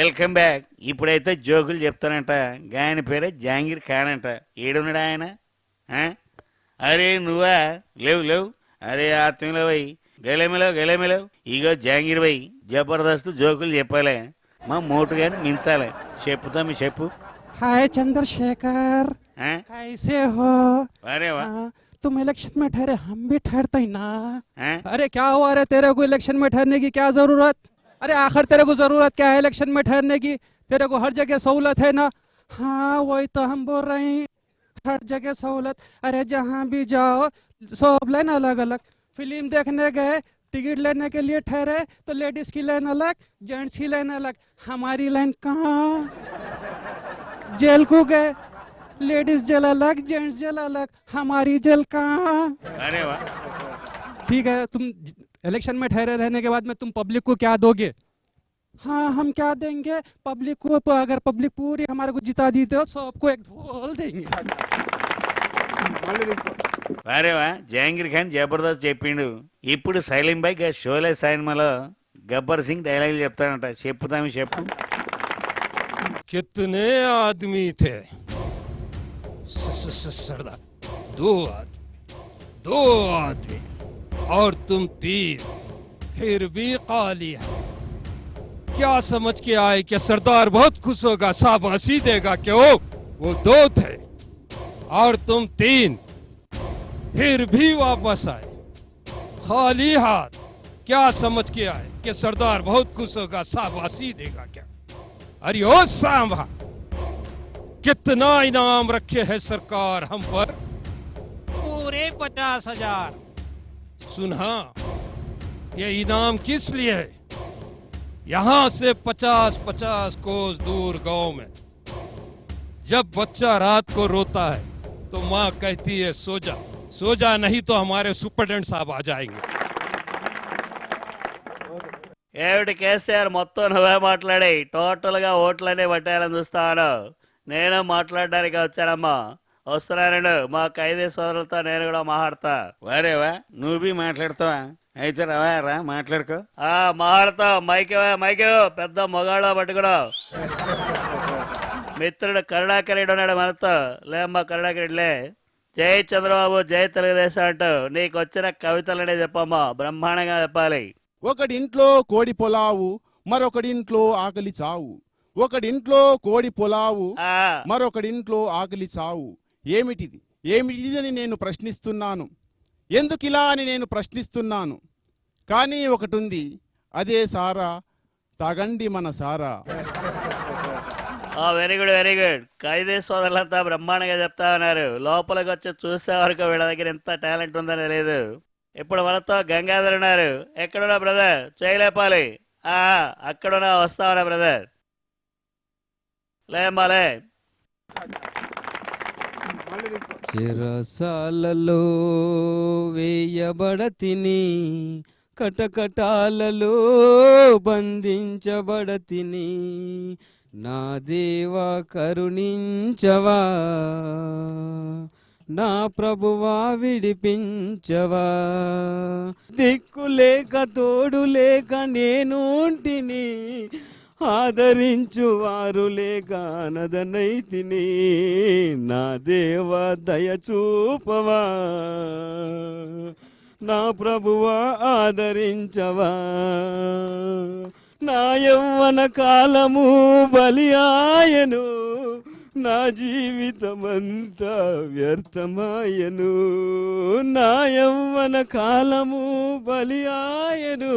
Welcome back. ఇప్పుడైతే జోకులు చెప్తానంట. ఆయన పేరే జాంగీర్ ఖాన్ అంట. ఏడున్నాడు ఆయన? అరే నువ్వా? లేవు లేవు. అరే ఆత్మీయుల పోయి గెలేమిలో ఇగో జాంగీర్ పోయి జబర్దస్త్ జోకులు చెప్పాలి, మా మోటుగాని మించాలి. చెప్పుతా మీ చెప్పు. हाय चंद्रशेखर, कैसे हो? अरे वाह, तुम इलेक्शन में ठहरे, हम भी ठहरते ही ना। अरे क्या हुआ रे, तेरे को इलेक्शन में ठहरने की क्या जरूरत? अरे आखिर तेरे को जरूरत क्या है इलेक्शन में ठहरने की? तेरे को हर जगह सहूलत है ना। हाँ वही तो हम बोल रहे हैं, हर जगह सहूलत। अरे जहाँ भी जाओ सब लाइन अलग अलग। फिल्म देखने गए, टिकट लेने के लिए ठहरे तो लेडीज की लाइन अलग, जेंट्स की लाइन अलग। हमारी लाइन कहाँ? जेल को गए, लेडीज जेल अलग, जेंट्स जेल अलग, हमारी जेल कहाँ? अरे वाह, ठीक है, तुम इलेक्शन में ठहरे रहने के बाद में तुम पब्लिक को क्या दोगे? हाँ हम क्या देंगे पब्लिक को? अगर पब्लिक पूरी हमारे को जिता दी तो सबको एक ढोल देंगे। అరే వా, జహాంగీర్ ఖాన్ జబర్దస్త్ చెప్పిండు. ఇప్పుడు సైలిం బాయ్ షోలే సినిమాలో గబ్బర్ సింగ్ డైలాగులు చెప్తాడంట. చెప్పుతామి చెప్పు. कितने आदमी थे? सरदार, दो आदमी और तुम 3, फिर भी काली है। क्या समझ के आए कि सरदार बहुत खुश होगा, शाबाशी देगा? क्यों? वो 2 थे और तुम 3, फिर भी वापस आए खाली हाथ। क्या समझ के आए कि सरदार बहुत खुश होगा, शाबाशी देगा? क्या? अरे ओ सांभा, कितना इनाम रखे है सरकार हम पर? पूरे 50,000। सुना, ये इनाम किस लिए है? यहाँ से 50-50 कोस दूर गांव में जब बच्चा रात को रोता है तो माँ कहती है सो जा, सो जा, नहीं तो हमारे सुपरटेंडेंट साहब आ जाएंगे। ఏమిటి కేసీఆర్, మొత్తం నువ్వే మాట్లాడి టోటల్గా ఓట్లనే పట్టాలని చూస్తాను. నేను మాట్లాడడానికి వచ్చానమ్మా, వస్తున్నాను. మా ఖైదీ సోదరులతో నేను కూడా మాట్లాడతా. వారేవా, నువ్వు మాట్లాడతావా? అయితే రా మాట్లాడుకో. మాట్లాడతావు. మైకే పెద్ద మొగాళ్ళ పట్టుకురా. మిత్రుడు కరుణాకరుడు ఉన్నాడు మనతో. లేమ్మా కరుణాకరుడులే. జై చంద్రబాబు, జై తెలుగుదేశం అంటూ నీకు వచ్చిన కవితలనే చెప్పమ్మా, బ్రహ్మాండంగా చెప్పాలి. ఒకడింట్లో కోడి పొలావు, మరొకడింట్లో ఆకలి చావు. ఒకడింట్లో కోడి పొలావు, మరొకడింట్లో ఆకలి చావు. ఏమిటిది అని నేను ప్రశ్నిస్తున్నాను. ఎందుకిలా అని నేను ప్రశ్నిస్తున్నాను. కానీ ఒకటుంది, అదే సారా, తాగండి మన సారా. Very good. ఖైదీ సోదరులంతా బ్రహ్మాండంగా చెప్తా ఉన్నారు. లోపలికి వచ్చి చూసే వరకు వీళ్ళ దగ్గర ఎంత టాలెంట్ ఉందని తెలియదు. ఇప్పుడు మనతో గంగాధర్ ఉన్నారు. ఎక్కడున్నా బ్రదర్? చేయలేపాలి. అక్కడున్నా, వస్తావునా బ్రదర్? లేమ్మాలే. చెరసాలలో వేయబడతిని, కటకటాలలో బంధించబడతిని, నా దేవా కరుణించవా, నా ప్రభువా విడిపించవా. దిక్కులేక తోడు లేక నేనుంటిని, ఆదరించు వారు లేక అనాథనైతిని, నా దేవా దయచూపవా, నా ప్రభువా ఆదరించవా. నా యవ్వన కాలము బలియాయను, నా జీవితమంతా వ్యర్థమాయను. నా యవ్వన కాలము బలియాయను,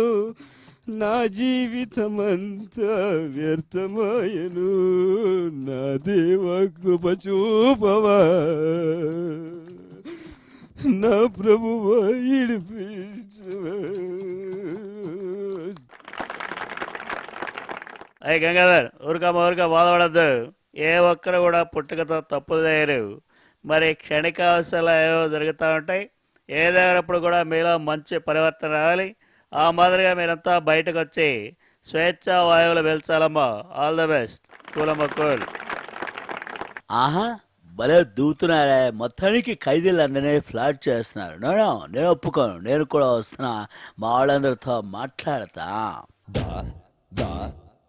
నా జీవితమంతా వ్యర్థమాయను, నా దేవా కృప చూపవా, నా ప్రభువా విడిపించవా. అయ్యి గంగాధర్, ఊరికా బాధపడద్దు. ఏ ఒక్కరు కూడా పుట్టుకతో తప్పులు చేయరు. మరి క్షణిక అవసరాలు ఏవో జరుగుతూ ఉంటాయి. ఏదైనప్పుడు కూడా మీలో మంచి పరివర్తన రావాలి. ఆ మాదిరిగా మీరంతా బయటకు వచ్చి స్వేచ్ఛా వాయువులు పీల్చాలమ్మా. All the best. కూలమ్మ కూల్. ఆహా, భలే దూతున్నారే. మొత్తానికి ఖైదీలందరినీ ఫ్లాట్ చేస్తున్నారు. నేను ఒప్పుకోను. నేను కూడా వస్తున్నా, మా వాళ్ళందరితో మాట్లాడతా.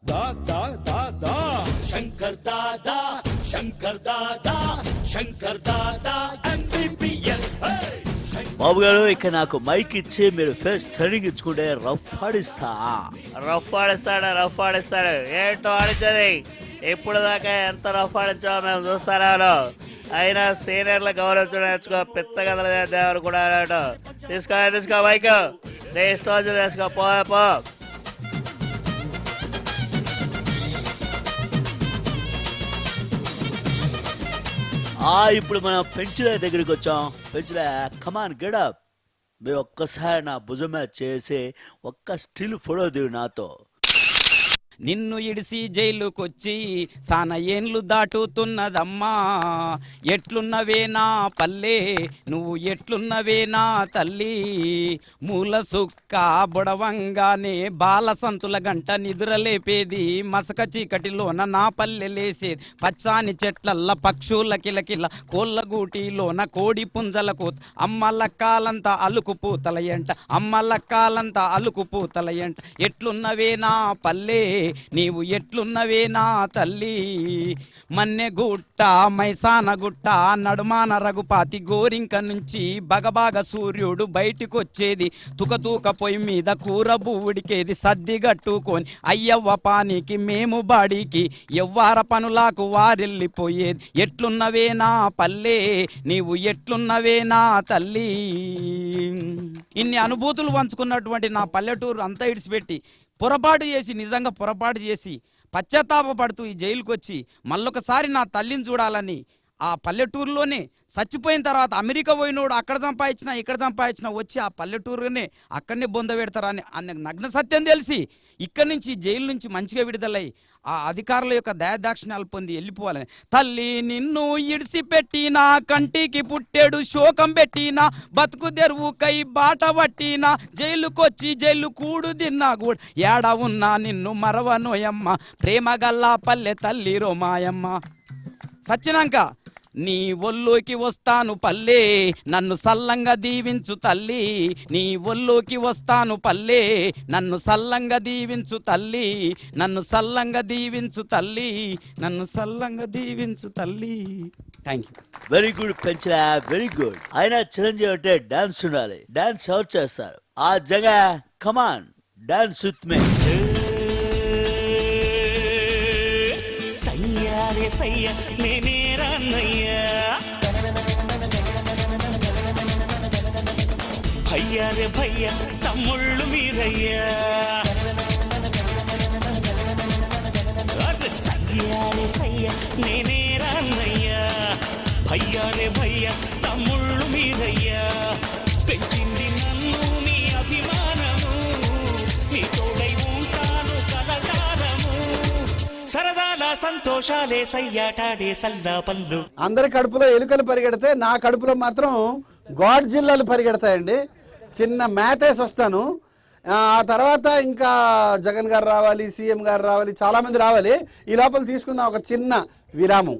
దా దా దా దా శంకర్ దాదా శంకర్ దాదా శంకర్ దాదా ఎంబీబీఎస్. బాబు గారు ఇక్కడ నాకు మైక్ ఇచ్చి మీరు ఫేస్ ట్రైనింగ్ ఇచ్చుకుంటే రఫ్ ఆడిస్తాడు ఏంటో ఆడించది. ఇప్పుడు దాకా ఎంత రఫ్ ఆడించామో మేము చూస్తారా. అయినా సీనియర్ల గౌరవించడం నేర్చుకో, పిచ్చ కథలు దేవుడు కూడా తీసుకో మైక్ స్టోజ్ తీసుకో పో. ఇప్పుడు మనం పెంచుల దగ్గరికి వచ్చాం. పెంచుల కమాన్ గెడప్. మీరు ఒక్కసారి నా భుజం మీద చేసి ఒక్క స్టిల్ ఫోటో దిగు నాతో. నిన్ను ఇడిసి జైలుకొచ్చి సాన ఏండ్లు దాటుతున్నదమ్మా. ఎట్లున్నవే నా పల్లె, నువ్వు ఎట్లున్నవే నా తల్లి. మూల సుక్క బుడవంగానే బాల సంతుల గంట నిద్రలేపేది. మసక చీకటిలోన నా పల్లె లేసేది. పచ్చాని చెట్లల్ల పక్షుల కిలకిల, కోళ్ళ గూటిలోన కోడి పుంజలకు. అమ్మలక్కాలంతా అలుకుపూతలయంట, అమ్మలక్కాలంతా అలుకుపూతలయంట. ఎట్లున్నవే నా పల్లె, నీవు ఎట్లున్నవే నా తల్లి. మన్నెగుట్ట మైసాన గుట్ట నడుమాన రఘుపాతి గోరింక నుంచి బగబాగ సూర్యుడు బయటికొచ్చేది. తుకతూక పొయ్యి మీద కూర బువ్వుడికేది. సద్ది గట్టుకొని అయ్యవ్వ పానికి మేము బాడికి, ఎవ్వార పనులకు వారెళ్ళిపోయేది. ఎట్లున్నవే నా పల్లె, నీవు ఎట్లున్నవే నా తల్లి. ఇన్ని అనుభూతులు పంచుకున్నటువంటి నా పల్లెటూరు అంతా ఇడిచిపెట్టి నిజంగా పొరపాటు చేసి పశ్చాత్తాపడుతూ ఈ జైలుకి వచ్చి మళ్ళొకసారి నా తల్లిని చూడాలని ఆ పల్లెటూరులోనే చచ్చిపోయిన తర్వాత అమెరికా పోయినోడు అక్కడ సంపాదించినా ఇక్కడ సంపాదించినా వచ్చి ఆ పల్లెటూరునే అక్కడనే బొంద పెడతారని అన్న నగ్న సత్యం తెలిసి ఇక్కడి నుంచి జైలు నుంచి మంచిగా విడుదలై ఆ అధికారుల యొక్క దయాదాక్షిణ్యాలు పొంది వెళ్ళిపోవాలని. తల్లి నిన్ను ఇడిసిపెట్టినా, కంటికి పుట్టేడు శోకం పెట్టినా, బతుకు తెరువుకై బాట పట్టినా, జైలుకొచ్చి జైలు కూడు తిన్నా కూడా ఏడా ఉన్నా నిన్ను మరవనోయమ్మ. ప్రేమ గల్లా పల్లె తల్లి రోమాయమ్మ. సచ్చినాక నీ ఒళ్ళోకి వస్తాను పల్లె, నన్ను సల్లంగా దీవించు తల్లి. నీ ఒళ్ళోకి వస్తాను పల్లె, నన్ను సల్లంగా దీవించు తల్లి. నన్ను సల్లంగా దీవించు తల్లి, నన్ను సల్లంగా దీవించు తల్లి. Thank you. Very good Penchala, very good. అయినా చిరంజీవి అంటే డాన్స్ ఉండాలి. డాన్స్ అవుట్ చేస్తారు. ఆ జగ కమాన్ డాన్స్ విత్ మీ. సయ్యారే సయ్య నేనే రాన్నయ్యా, భయ్యారే భయ్య తమ్ముళ్ళు మీరయ్యా. సయ్యారే సయ్య నేనే రాన్నయ్యా, భయ్యారే భయ్య తమ్ముళ్ళు మీరయ్యా. పెంచింది నన్ను మీ అభిమానము, మీ తోడై ఉంటాను కలకాలము. సరదాల సంతోషాలే సయ్యాటాడే సల్లా పల్లు. అందరి కడుపులో ఎలుకలు పరిగెడితే నా కడుపులో మాత్రం గాడ్ జిల్లాలు పరిగెడతాయండి. చిన్న మ్యాథ్ వేసి వస్తాను. ఆ తర్వాత ఇంకా జగన్ గారు రావాలి, సీఎం గారు రావాలి, చాలామంది రావాలి. ఈ లోపల తీసుకుందాం ఒక చిన్న విరామం.